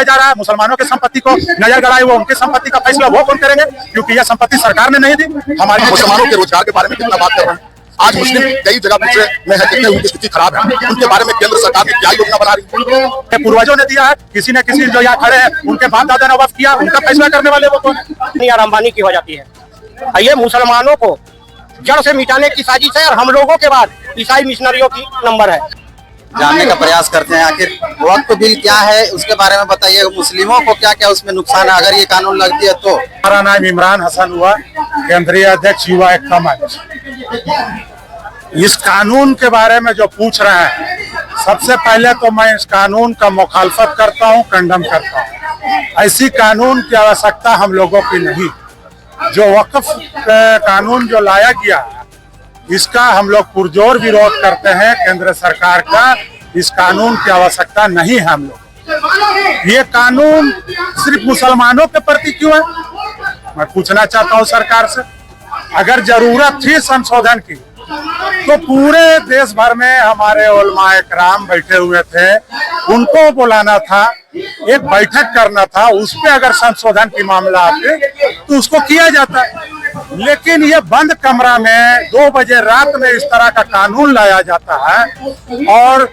लाया जा रहा है, मुसलमानों की संपत्ति को नजर गड़ाए वो उनकी संपत्ति का फैसला वो कौन करेंगे, क्योंकि यह संपत्ति सरकार ने नहीं दी। हमारे मुसलमानों के रोजगार के बारे में कितना बात कर रहे हैं। आज मुस्लिम कई जगह दूसरे में है, जितने उनकी स्थिति खराब है, उनके बारे में केंद्र सरकार ने क्या योजना बना रही है। पूर्वजों ने दिया है, किसी न किसी जो यहाँ खड़े हैं उनके बाप दादा ने वक्फ किया, उनका फैसला करने वाले वो कौन है। आरामबानी की हो जाती है। ये मुसलमानों को जड़ से मिटाने की साजिश है और हम लोगों के बाद ईसाई मिशनरियों की नंबर है। जानने का प्रयास करते हैं आखिर वक्फ बिल क्या है, उसके बारे में बताइए। मुस्लिमों को क्या क्या उसमें नुकसान है अगर ये कानून लगती है तो। हमारा नाम इमरान हसन हुआ, केंद्रीय अध्यक्ष युवा एकता मंच। इस कानून के बारे में जो पूछ रहे हैं, सबसे पहले तो मैं इस कानून का मुखालफत करता हूं, कंडम करता हूं। ऐसी कानून की आवश्यकता हम लोगों की नहीं। जो वक्फ कानून जो लाया गया है, इसका हम लोग पुरजोर विरोध करते हैं। केंद्र सरकार का इस कानून की आवश्यकता नहीं है। हम लोग ये कानून सिर्फ मुसलमानों के प्रति क्यों है, मैं पूछना चाहता हूं सरकार से। अगर जरूरत थी संशोधन की तो पूरे देश भर में हमारे उलमाए कराम बैठे हुए थे, उनको बुलाना था, एक बैठक करना था, उस पे अगर संशोधन की मामला आते तो उसको किया जाता। लेकिन ये बंद कमरा में 2 बजे रात में इस तरह का कानून लाया जाता है और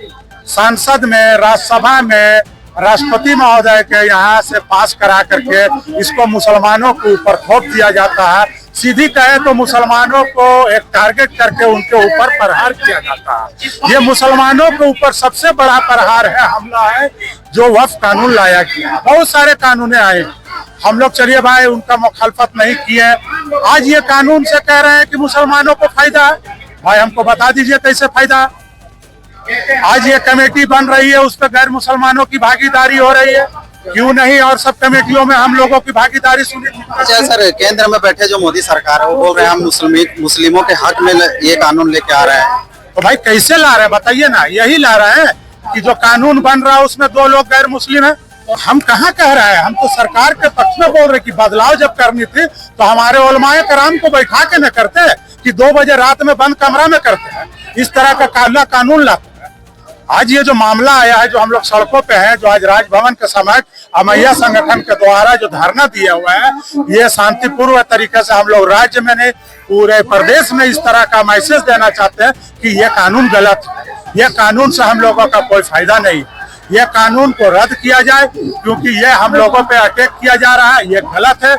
संसद में, राज्यसभा में राष्ट्रपति महोदय के यहाँ से पास करा करके इसको मुसलमानों के ऊपर थोप दिया जाता है। सीधी कहे तो मुसलमानों को एक टारगेट करके उनके ऊपर प्रहार किया जाता है। ये मुसलमानों के ऊपर सबसे बड़ा प्रहार है, हमला है जो वक्फ कानून लाया गया। बहुत सारे कानून आए, हम लोग चलिए भाई उनका मुखालफत नहीं किए। आज ये कानून से कह रहे हैं कि मुसलमानों को फायदा है। भाई हमको बता दीजिए कैसे फायदा। आज ये कमेटी बन रही है, उस पर गैर मुसलमानों की भागीदारी हो रही है, क्यों नहीं? और सब कमेटियों में हम लोगों की भागीदारी सुनी। अच्छा सर, केंद्र में बैठे जो मोदी सरकार है वो बोल रहे हैं हम मुस्लिमों के हक में ये कानून लेके आ रहे हैं। तो भाई कैसे ला रहे हैं बताइए ना। यही ला रहे हैं कि जो कानून बन रहा है उसमें 2 लोग गैर मुस्लिम है। तो हम कहाँ कह रहे हैं, हम तो सरकार के पक्ष में बोल रहे कि बदलाव जब करनी थी तो हमारे उलमाए कराम को बैठा के न करते कि 2 बजे रात में बंद कमरा में करते हैं, इस तरह का काला कानून लाते हैं। आज ये जो मामला आया है, जो हम लोग सड़कों पे हैं, जो आज राजभवन के समय अमैया संगठन के द्वारा जो धरना दिया हुआ है, ये शांतिपूर्ण तरीके से हम लोग राज्य में नहीं पूरे प्रदेश में इस तरह का मैसेज देना चाहते हैं कि ये कानून गलत है। ये कानून से हम लोगों का कोई फायदा नहीं। ये कानून को रद्द किया जाए, क्योंकि ये हम लोगों पे अटैक किया जा रहा है, ये गलत है।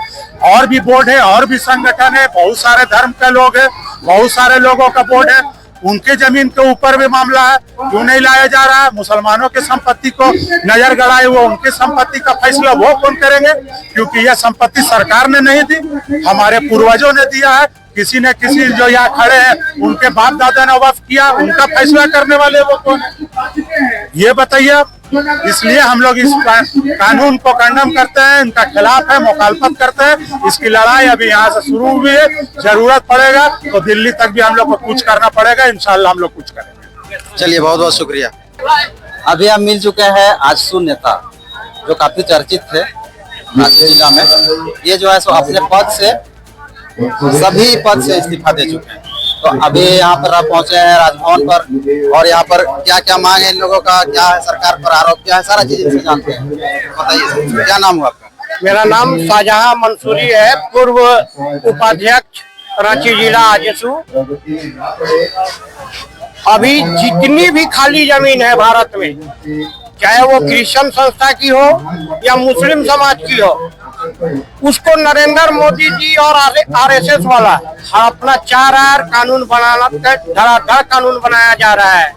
और भी बोर्ड है, और भी संगठन है, बहुत सारे धर्म के लोग हैं, बहुत सारे लोगों का बोर्ड है, उनके जमीन के ऊपर भी मामला है, क्यों नहीं लाया जा रहा है? मुसलमानों की संपत्ति को नजर गड़ाए वो उनकी संपत्ति का फैसला वो कौन करेंगे, क्योंकि यह संपत्ति सरकार ने नहीं दी, हमारे पूर्वजों ने दिया है। किसी न किसी जो यहाँ खड़े हैं उनके बाप दादा ने वक्फ किया, उनका फैसला करने वाले वो कौन है, ये बताइए। इसलिए हम लोग इस कानून को कंडम करते हैं, इनका खिलाफ है, मुखालफत करते हैं। इसकी लड़ाई अभी यहाँ से शुरू हुई है, जरूरत पड़ेगा तो दिल्ली तक भी हम लोग को कुछ करना पड़ेगा। इंशाल्लाह हम लोग कुछ करेंगे। चलिए बहुत बहुत शुक्रिया। अभी हम मिल चुके हैं आजसू नेता जो काफी चर्चित थे रांची जिला में। ये जो है सो अपने पद से सभी पद से इस्तीफा दे चुके हैं। तो अभी यहाँ पर आप पहुंचे हैं राजभवन पर, और यहाँ पर क्या क्या मांग है इन लोगों का, क्या है सरकार पर आरोप, क्या है सारा चीज इनसे जानते हैं। बताइए क्या नाम हुआ आपका? मेरा नाम शाहजहां मंसूरी है, पूर्व उपाध्यक्ष रांची जिला आजसू। अभी जितनी भी खाली जमीन है भारत में, चाहे वो क्रिश्चियन संस्था की हो या मुस्लिम समाज की हो, उसको नरेंद्र मोदी जी और आरएसएस वाला अपना 4R कानून बनाना, धड़ाधड़ कानून बनाया जा रहा है।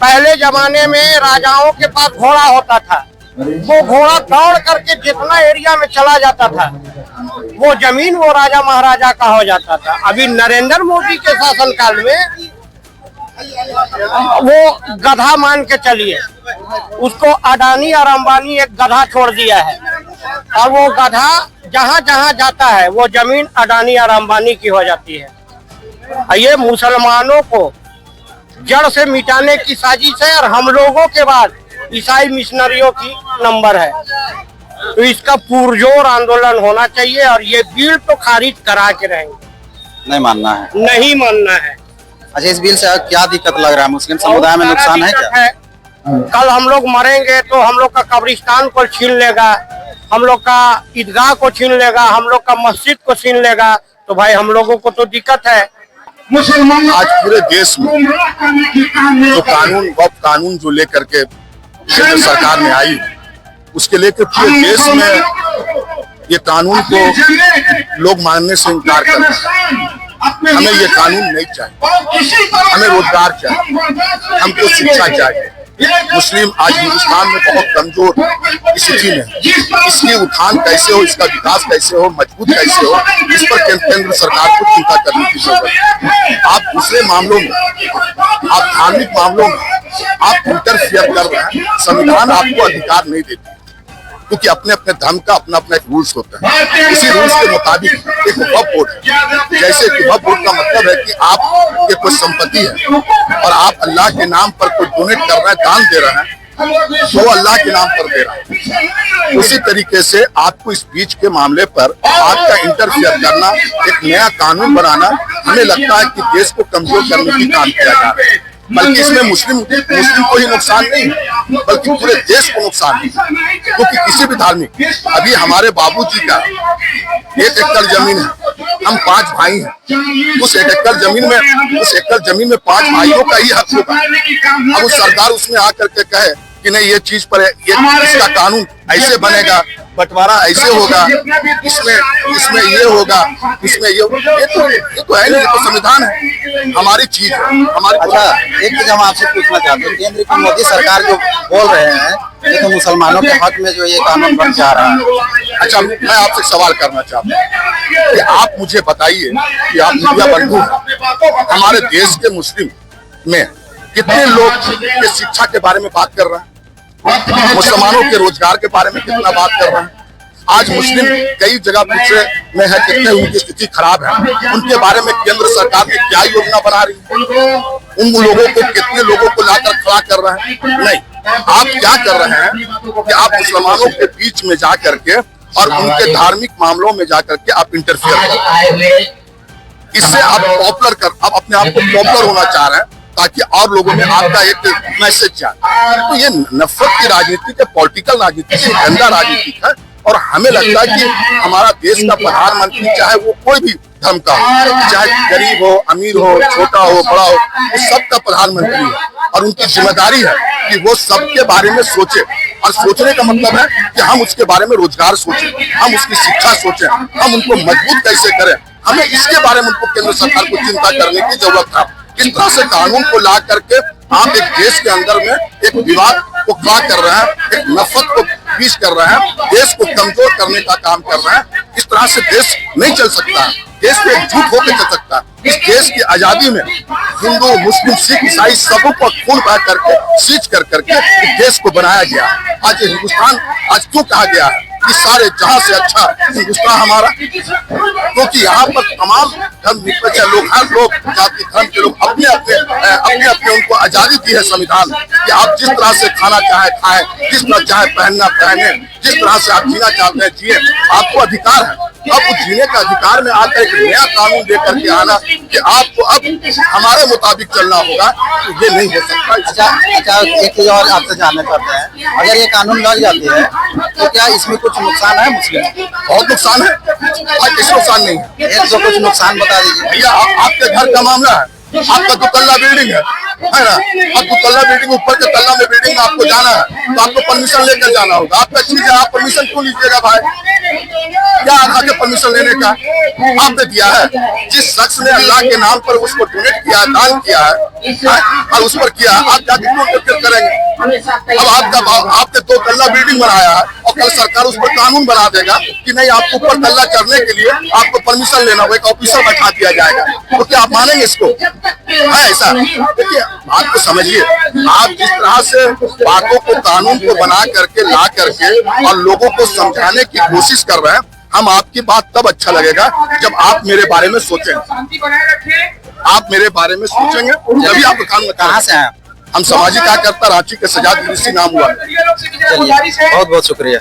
पहले जमाने में राजाओं के पास घोड़ा होता था, वो घोड़ा दौड़ करके जितना एरिया में चला जाता था वो जमीन वो राजा महाराजा का हो जाता था। अभी नरेंद्र मोदी के शासनकाल में वो गधा मान के चलिए, उसको अडानी और अंबानी एक गधा छोड़ दिया है, और वो गधा जहां जहां जाता है वो जमीन अडानी और अंबानी की हो जाती है। ये मुसलमानों को जड़ से मिटाने की साजिश है और हम लोगों के बाद ईसाई मिशनरियों की नंबर है। तो इसका पुरजोर आंदोलन होना चाहिए और ये बिल तो खारिज करा के रहेंगे। नहीं मानना है? नहीं मानना है। अच्छा, इस बिल से क्या दिक्कत लग रहा है? मुस्लिम समुदाय में नुकसान है क्या? कल हम लोग मरेंगे तो हम लोग का कब्रिस्तान को छीन लेगा, हम लोग का ईदगाह को छीन लेगा, हम लोग का मस्जिद को छीन लेगा, तो भाई हम लोगों को तो दिक्कत है। आज पूरे देश में जो कानून जो लेकर के केंद्र सरकार ने आई, उसके लेकर पूरे देश में ये कानून को लोग मानने से इनकार कर रहे हैं। हमें ये कानून नहीं चाहिए, हमें रोजगार चाहिए, हमको शिक्षा चाहिए। मुस्लिम आज हिंदुस्तान में बहुत कमजोर स्थिति में, इसकी उत्थान कैसे हो, इसका विकास कैसे हो, मजबूत कैसे हो, इस पर केंद्र सरकार को चिंता करने की जरूरत है। आप दूसरे मामलों में, आप धार्मिक मामलों में आप इंटरफियर कर रहे हैं। संविधान आपको अधिकार नहीं देती, क्योंकि अपने अपने धर्म का अपना अपना एक रूल्स होता है। इसी रूल्स के मुताबिक एक वक्फ बोर्ड है, जैसे कि वक्फ बोर्ड का मतलब है कि आपके कोई संपत्ति है और आप अल्लाह के नाम पर कोई डोनेट कर रहे हैं, दान दे रहे हैं, तो अल्लाह के नाम पर दे रहा है। उसी तरीके से आपको इस बीच के मामले पर आपका इंटरफियर करना, एक नया कानून बनाना, हमें लगता है कि देश को कमजोर करने की काम किया जा रहा है। बल्कि इसमें मुस्लिम को ही नुकसान नहीं, बल्कि पूरे देश को नुकसान है। क्योंकि किसी भी धार्मिक, अभी हमारे बाबूजी का 1 एकड़ जमीन है, हम 5 भाई हैं, उस 1 एकड़ जमीन में 5 भाइयों का ही हक होगा। अब उस सरकार उसमें आकर के कहे कि नहीं, ये चीज पर इसका कानून ऐसे बनेगा, बंटवारा ऐसे होगा, इसमें ये होगा, इसमें ये तो है नहीं, ये तो संविधान है, हमारी चीज है, हमारी। अच्छा, एक चीज हम आपसे पूछना चाहते हैं, केंद्र की मोदी सरकार जो बोल रहे हैं ये तो मुसलमानों के हक में जो ये कानून बन जा रहा है। अच्छा, मैं आपसे सवाल करना चाहता हूँ कि आप मुझे बताइए कि आप मीडिया बंधु हैं, हमारे देश के मुस्लिम में कितने लोग के शिक्षा के बारे में बात कर रहे हैं, मुसलमानों के रोजगार के बारे में कितना बात कर रहे हैं। आज मुस्लिम कई जगह पीछे में है, कितने उनकी स्थिति खराब है, उनके बारे में केंद्र सरकार ने क्या योजना बना रही है, उन लोगों को कितने लोगों को लाकर खड़ा कर रहे हैं। नहीं, आप क्या कर रहे हैं कि आप मुसलमानों के बीच में जा करके और उनके धार्मिक मामलों में जा करके आप इंटरफियर कर रहे हैं। इससे आप आप अपने आप को पॉपुलर होना चाह रहे हैं, ताकि और लोगों में आपका एक मैसेज जाए। तो ये नफरत की राजनीति है, पॉलिटिकल राजनीति है, गंदा राजनीति है। और हमें लगता है कि हमारा देश का प्रधानमंत्री, चाहे वो कोई भी धर्म का हो, चाहे गरीब हो, अमीर हो, छोटा हो, बड़ा हो, वो सबका प्रधानमंत्री है और उनकी जिम्मेदारी है कि वो सबके बारे में सोचे। और सोचने का मतलब है कि हम उसके बारे में रोजगार सोचें, हम उसकी शिक्षा सोचें, हम उनको मजबूत कैसे करें। हमें इसके बारे में उनको केंद्र सरकार को चिंता करने की जरूरत है। किस तरह से कानून को ला करके आप एक देश के अंदर में एक विवाद को खड़ा कर रहे हैं, एक नफरत को बीच कर रहे हैं, देश को कमजोर करने का काम कर रहे हैं। इस तरह से देश नहीं चल सकता है, देश में एकजुट होकर चल सकता है। इस देश की आजादी में हिंदू, मुस्लिम, सिख, ईसाई सबों को खून बहा करके, सींच कर करके इस देश को बनाया गया। आज हिंदुस्तान आज क्यों कहा गया है कि सारे जहां से अच्छा हिंदुस्तान हमारा, क्योंकि यहाँ पर तमाम धर्म निरपेक्ष लोग, हर लोग जाति धर्म के लोग अपने अपने उनको आजादी दी है संविधान कि आप जिस तरह से खाना चाहे खाएं, जिस तरह चाहे पहनना पहने, जिस तरह से आप जीना चाहते हैं जिए, आपको अधिकार है। अब उस जीने का अधिकार में आकर एक नया कानून लेकर के आना कि आपको अब हमारे मुताबिक चलना होगा, तो ये नहीं हो सकता। अच्छा, एक चीज और आपसे जानना चाहते हैं, अगर ये कानून लग जाती है तो क्या इसमें कुछ नुकसान है मुस्लिम? बहुत नुकसान है, आज किसी नुकसान नहीं है। एक तो कुछ नुकसान बता दीजिए भैया। आपके घर का मामला है, आपका 2 तल्ला बिल्डिंग है ना, अब 2 तल्ला बिल्डिंग, ऊपर के तल्ला में बिल्डिंग में आपको जाना है तो आपको परमिशन लेकर जाना होगा। आपका चीज है, आप परमिशन क्यों लीजिएगा भाई? क्या आधा के परमिशन लेने का आपने दिया है? जिस शख्स ने अल्लाह के नाम पर उसको डोनेट किया है, दान किया है और उस पर किया है, आप जाके क्यों इंटरफेयर करेंगे? अब आपने 2 तल्ला बिल्डिंग बनाया है और कल सरकार उस पर कानून बना देगा कि नहीं, आपको ऊपर तल्ला चढ़ने के लिए आपको परमिशन लेना होगा, एक ऑफिसर बैठा दिया जाएगा, तो क्या आप मानेंगे इसको? है ऐसा? देखिए, बात को समझिए। आप जिस तरह से बातों को, कानून को बना करके, ला करके और लोगों को समझाने की कोशिश कर रहे हैं, हम आपकी बात तब अच्छा लगेगा जब आप मेरे बारे में सोचेंगे। आप मेरे बारे में सोचेंगे तभी आप कानून। कहाँ से हैं? हम सामाजिक कार्यकर्ता, रांची के सजाद नाम हुआ। चलिए, बहुत बहुत शुक्रिया।